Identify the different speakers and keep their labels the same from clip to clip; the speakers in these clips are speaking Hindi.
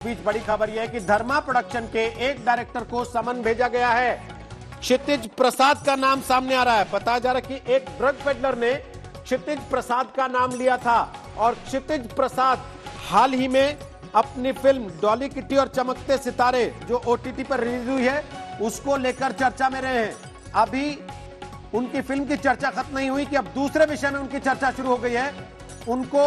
Speaker 1: बीच बड़ी खबर यह है कि धर्मा प्रोडक्शन के एक डायरेक्टर को समन भेजा गया है। क्षितिज प्रसाद का नाम सामने आ रहा है। बताया जा रहा है कि एक ड्रग पेडलर ने क्षितिज प्रसाद का नाम लिया था और क्षितिज प्रसाद हाल ही में अपनी फिल्म डॉली किट्टी और चमकते सितारे जो ओटीटी पर रिलीज हुई है उसको लेकर चर्चा में रहे हैं। अभी उनकी फिल्म की चर्चा खत्म नहीं हुई कि अब दूसरे विषय में उनकी चर्चा शुरू हो गई है। उनको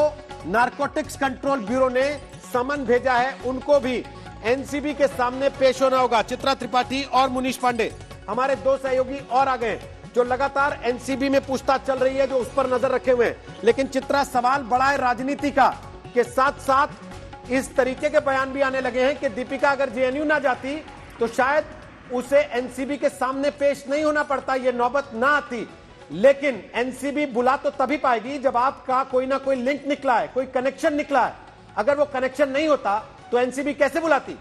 Speaker 1: नारकोटिक्स कंट्रोल ब्यूरो ने समन भेजा है। उनको भी एनसीबी के सामने पेश होना होगा। चित्रा त्रिपाठी और मुनीश पांडे हमारे दो सहयोगी और आ गए जो लगातार एनसीबी में पूछताछ चल रही है, जो उस पर नजर रखे हुए हैं। लेकिन चित्रा, सवाल बड़ा है राजनीति का, के साथ साथ इस तरीके के बयान भी आने लगे हैं कि दीपिका अगर जेएनयू ना जाती तो शायद उसे एनसीबी के सामने पेश नहीं होना पड़ता, ये नौबत ना आती। लेकिन एनसीबी बुला तो तभी पाएगी जब आपका कोई ना कोई लिंक निकला है, कोई कनेक्शन निकला है। अगर वो कनेक्शन नहीं होता तो एनसीबी कैसे बुलाती?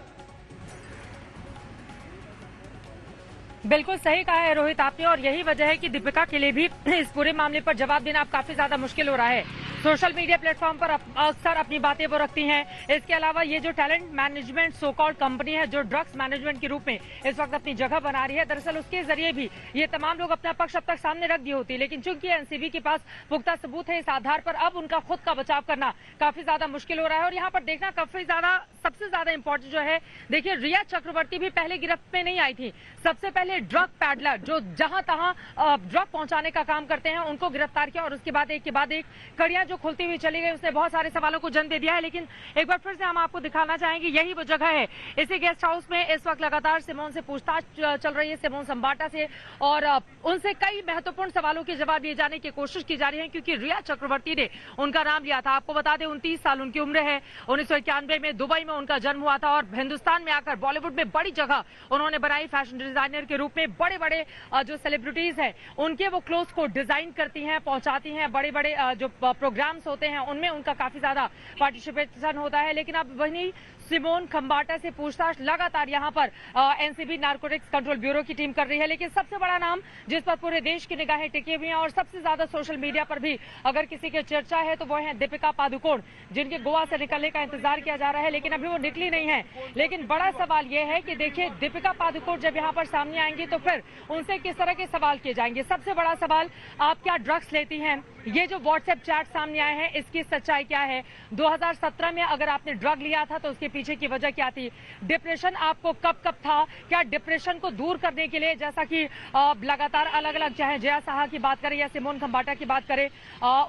Speaker 2: बिल्कुल सही कहा है रोहित आपने, और यही वजह है कि दीपिका के लिए भी इस पूरे मामले पर जवाब देना अब काफी ज्यादा मुश्किल हो रहा है। सोशल मीडिया प्लेटफॉर्म पर अक्सर अपनी बातें वो रखती हैं। इसके अलावा ये जो talent management so called company है जो ड्रग्स मैनेजमेंट के रूप में इस वक्त अपनी जगह बना रही है, दरअसल उसके जरिए भी ये तमाम लोग अपना पक्ष अब तक सामने रख दिए होती। लेकिन चूंकि एनसीबी के पास पुख्ता सबूत है, इस आधार पर अब उनका खुद का बचाव करना काफी ज्यादा मुश्किल हो रहा है। और यहाँ पर देखना काफी ज्यादा, सबसे ज्यादा इंपॉर्टेंट जो है, देखिए रिया चक्रवर्ती भी पहले गिरफ्त में नहीं आई थी। सबसे पहले ड्रग पैडलर जो जहां तहां ड्रग पहुंचाने का काम करते हैं उनको गिरफ्तार किया और उसके बाद एक कड़ियां जो खुलती हुई चली गई, उसने बहुत सारे सवालों को जन्म दे दिया है। लेकिन एक बार फिर से हम आपको दिखाना चाहेंगे, यही वो जगह है। इसी गेस्ट हाउस में इस वक्त लगातार सिमोन से पूछताछ चल रही है, सिमोन संबाटा से, और उनसे कई महत्वपूर्ण सवालों के जवाब दिए जाने की कोशिश की जा रही है क्योंकि रिया चक्रवर्ती ने उनका नाम लिया था। आपको बता दें 29 साल उनकी उम्र है। 1991 में दुबई में उनका जन्म हुआ था और हिंदुस्तान में आकर बॉलीवुड में बड़ी जगह उन्होंने बनाई। फैशन डिजाइनर के रूप में बड़े बड़े जो सेलिब्रिटीज हैं उनके वो क्लोथ को डिजाइन करती हैं, पहुंचाती हैं। बड़े बड़े जो प्रोग्राम्स होते हैं उनमें उनका काफी ज्यादा पार्टिसिपेशन होता है। लेकिन अब वहीं सिमोन खंबाटा से पूछताछ लगातार यहां पर एनसीबी नारकोटिक्स कंट्रोल ब्यूरो की टीम कर रही है। लेकिन सबसे बड़ा नाम जिस पर पूरे देश की निगाहें टिकी हुई हैं और सबसे ज्यादा सोशल मीडिया पर भी अगर किसी की चर्चा है तो वो है दीपिका पादुकोण, जिनके गोवा से निकलने का इंतजार किया जा रहा है लेकिन अभी वो निकली नहीं है। लेकिन बड़ा सवाल ये है कि देखिए दीपिका पादुकोण जब यहाँ पर सामने आएंगी तो फिर उनसे किस तरह के सवाल किए जाएंगे। सबसे बड़ा सवाल, आप क्या ड्रग्स लेती हैं? ये जो व्हाट्सएप चैट सामने आए हैं इसकी सच्चाई क्या है? 2017 में अगर आपने ड्रग लिया था तो उसके पीछे की वजह क्या थी? डिप्रेशन आपको कब कब था? क्या डिप्रेशन को दूर करने के लिए, जैसा कि लगातार अलग अलग, चाहे जया साहा की बात करें या सिमोन खंबाटा की बात करें,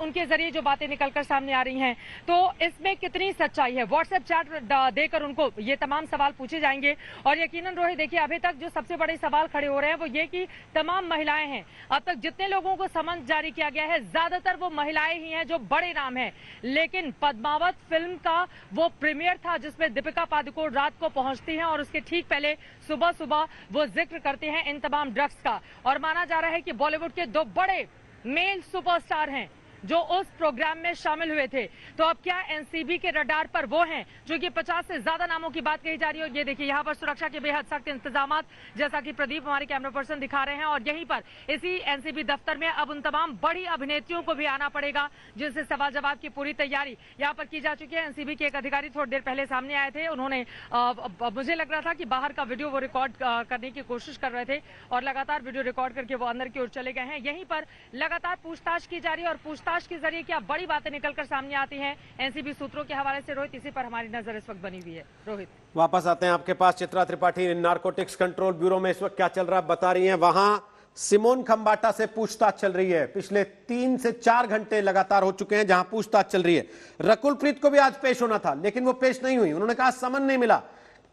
Speaker 2: उनके जरिए जो बातें निकलकर सामने आ रही हैं, तो इसमें कितनी सच्चाई है? व्हाट्सएप चैट देकर उनको ये तमाम सवाल पूछे जाएंगे। और यकीनन रोहित, देखिए अभी तक जो सबसे बड़े सवाल खड़े हो रहे हैं वो ये कि तमाम महिलाएं हैं। अब तक जितने लोगों को समन जारी किया गया है ज्यादातर वो महिलाएं ही हैं जो बड़े नाम हैं। लेकिन पद्मावत फिल्म का वो प्रीमियर था जिसमें दीपिका पादुकोण रात को पहुंचती हैं और उसके ठीक पहले सुबह सुबह वो जिक्र करते हैं इन तमाम ड्रग्स का। और माना जा रहा है कि बॉलीवुड के दो बड़े मेल सुपरस्टार हैं जो उस प्रोग्राम में शामिल हुए थे। तो अब क्या एनसीबी के रडार पर वो हैं? जो कि 50 से ज्यादा नामों की बात कही जा रही है। और ये देखिए यहाँ पर सुरक्षा के बेहद सख्त इंतजामात, जैसा कि प्रदीप हमारे कैमरा पर्सन दिखा रहे हैं। और यहीं पर इसी एनसीबी दफ्तर में अब उन तमाम बड़ी अभिनेत्रियों को भी आना पड़ेगा जिनसे सवाल जवाब की पूरी तैयारी यहाँ पर की जा चुकी है। एनसीबी के एक अधिकारी थोड़ी देर पहले सामने आए थे। उन्होंने मुझे लग रहा था कि बाहर का वीडियो वो रिकॉर्ड करने की कोशिश कर रहे थे और लगातार वीडियो रिकॉर्ड करके वो अंदर की ओर चले गए हैं। यहीं पर लगातार पूछताछ की जा रही है और पूछताछ के जरिए क्या बड़ी बातें निकलकर सामने आती हैं एनसीबी सूत्रों के हवाले से। रोहित, इसी पर हमारी नजर इस वक्त बनी हुई है। रोहित,
Speaker 1: वापस आते हैं आपके पास। Chitra Tripathi, narcotics control bureau में इस वक्त क्या चल रहा है बता रही हैं। वहां सिमोन खंबाटा से पूछताछ चल रही है। पिछले 3 से 4 घंटे लगातार हो चुके हैं जहां पूछताछ चल रही है। रकुल प्रीत को भी आज पेश होना था लेकिन वो पेश नहीं हुई। उन्होंने कहा समन नहीं मिला,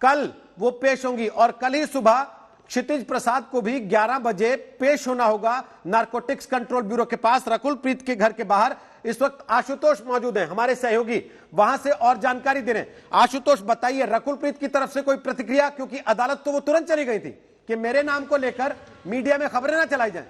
Speaker 1: कल वो पेश होंगी। और कल ही सुबह क्षितिज प्रसाद को भी 11 बजे पेश होना होगा नारकोटिक्स कंट्रोल ब्यूरो के पास। रकुल प्रीत के घर के बाहर इस वक्त आशुतोष मौजूद हैं, हमारे सहयोगी, वहां से और जानकारी दे रहे हैं। आशुतोष, बताइए रकुल प्रीत की तरफ से कोई प्रतिक्रिया? क्योंकि अदालत तो वो तुरंत चली गई थी कि मेरे नाम को लेकर मीडिया में खबरें ना चलाई जाएं।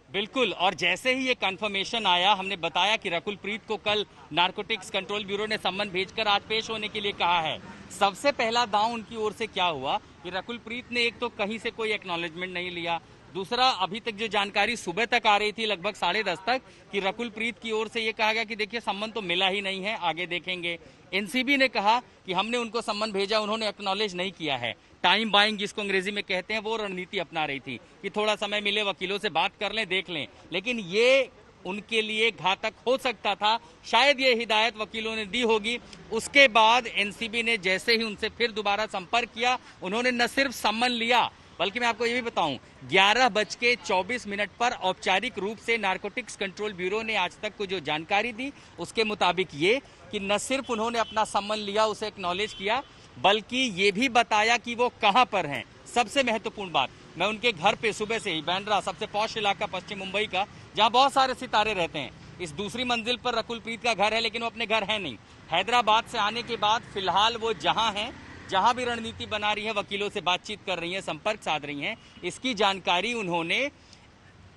Speaker 3: बिल्कुल, और जैसे ही ये कंफर्मेशन आया, हमने बताया कि रकुल प्रीत को कल नारकोटिक्स कंट्रोल ब्यूरो ने सम्मन भेजकर आज पेश होने के लिए कहा है। सबसे पहला दांव उनकी ओर से क्या हुआ कि रकुल प्रीत ने एक तो कहीं से कोई एक्नॉलेजमेंट नहीं लिया, दूसरा, अभी तक जो जानकारी सुबह तक आ रही थी लगभग 10:30 तक कि रकुल प्रीत की ओर से ये कहा गया कि देखिए सम्मन तो मिला ही नहीं है, आगे देखेंगे। एनसीबी ने कहा कि हमने उनको सम्मन भेजा, उन्होंने एक्नॉलेज नहीं किया है। टाइम बाइंग जिसको अंग्रेजी में कहते हैं, वो रणनीति अपना रही थी कि थोड़ा समय मिले, वकीलों से बात कर लें, देख लें। लेकिन ये उनके लिए घातक हो सकता था। शायद ये हिदायत वकीलों ने दी होगी। उसके बाद एनसीबी ने जैसे ही उनसे फिर दोबारा संपर्क किया, उन्होंने न सिर्फ सम्मन लिया, बल्कि मैं आपको ये भी बताऊं, 11:24 पर औपचारिक रूप से नारकोटिक्स कंट्रोल ब्यूरो ने आज तक को जो जानकारी दी, उसके मुताबिक ये कि न सिर्फ उन्होंने अपना सम्मन लिया, उसे एक्नॉलेज किया, बल्कि ये भी बताया कि वो कहां पर हैं। सबसे महत्वपूर्ण बात, मैं उनके घर पे सुबह से ही, बांद्रा सबसे पॉश इलाका पश्चिम मुंबई का, जहां बहुत सारे सितारे रहते हैं, इस दूसरी मंजिल पर रकुल प्रीत का घर है, लेकिन वो अपने घर है नहीं। हैदराबाद से आने के बाद फिलहाल वो जहां हैं, जहां भी रणनीति बना रही है, वकीलों से बातचीत कर रही हैं, संपर्क साध रही हैं, इसकी जानकारी उन्होंने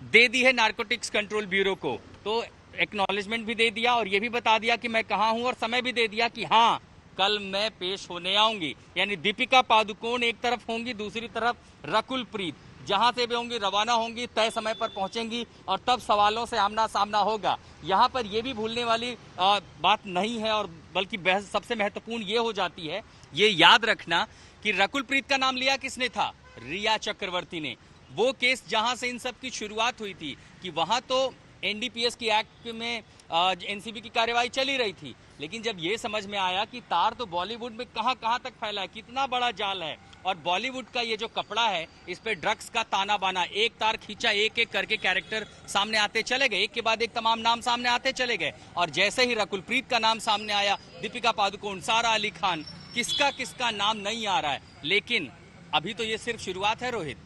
Speaker 3: दे दी है नारकोटिक्स कंट्रोल ब्यूरो को। तो एक्नॉलेजमेंट भी दे दिया और ये भी बता दिया कि मैं कहां हूं, और समय भी दे दिया कि हाँ, कल मैं पेश होने आऊंगी। यानी दीपिका पादुकोण एक तरफ होंगी, दूसरी तरफ रकुल प्रीत, जहां से भी होंगी रवाना होंगी, तय समय पर पहुंचेंगी और तब सवालों से आमना सामना होगा। यहां पर यह भी भूलने वाली बात नहीं है, और बल्कि सबसे महत्वपूर्ण ये हो जाती है, ये याद रखना कि रकुल प्रीत का नाम लिया किसने था? रिया चक्रवर्ती ने। वो केस जहां से इन सब की शुरुआत हुई थी कि वहां तो एनडीपीएस की एक्ट में एनसीबी की कार्यवाही चली रही थी, लेकिन जब ये समझ में आया कि तार तो बॉलीवुड में कहां तक फैला है, कितना बड़ा जाल है, और बॉलीवुड का ये जो कपड़ा है, इस पे ड्रग्स का ताना बाना, एक तार खींचा, एक एक करके कैरेक्टर सामने आते चले गए, एक के बाद एक तमाम नाम सामने आते चले गए। और जैसे ही रकुल प्रीत का नाम सामने आया, दीपिका पादुकोण, सारा अली खान, किसका नाम नहीं आ रहा है। लेकिन अभी तो ये सिर्फ शुरुआत है रोहित।